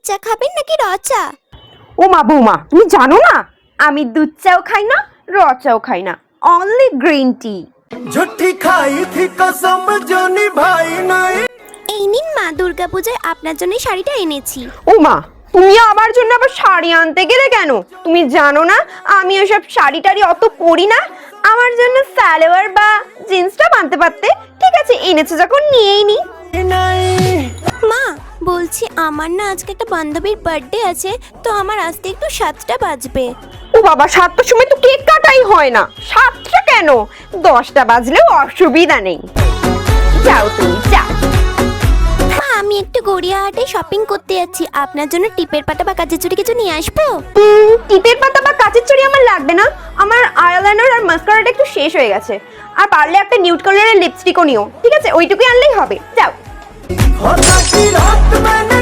চা খাবেন নাকি র চা? ও মা বৌমা, তুমি জানো না আমি দুধ চাও খাই না, র চাও খাই না, অনলি গ্রিন টি। झूठी खाई थी कसम जो निभाई नहीं। এই নিন মা, দুর্গাপূজায় আপনার জন্য শাড়িটা এনেছি। ও মা, তুমি আমার জন্য আবার শাড়ি আনতে গেলে কেন? তুমি জানো না আমি ওসব শাড়ি টাড়ি অত পরি না। আমার জন্য সালোয়ার বা জিন্সটা বানতে পারতে। ঠিক আছে, এনেছো যখন নিয়েই নি। মা বলছি, আমার না আজকে একটা বান্ধবীর বার্থডে আছে, তো আমার আসতে একটু 7টা বাজবে। ও বাবা, 7টার সময় তো কেক কাটাই হয় না। 7টা কেন, 10টা বাজলেও অসুবিধা নেই। যাও তুমি যাও। মা আমি একটু গড়িয়াহাটে শপিং করতে যাচ্ছি, আপনার জন্য টিপের পাতা বা কাচের চুড়ি কিছু নিয়ে আসবো? টিপের পাতা বা কাচের চুড়ি আমার লাগবে না। আমার আইলাইনার আর মাস্কারাটা একটু শেষ হয়ে গেছে। আর পারলে একটা নিউড কালারের লিপস্টিকও নিও। ঠিক আছে, ওইটুকুই আনলেই হবে। যাও। होता की रात मैंने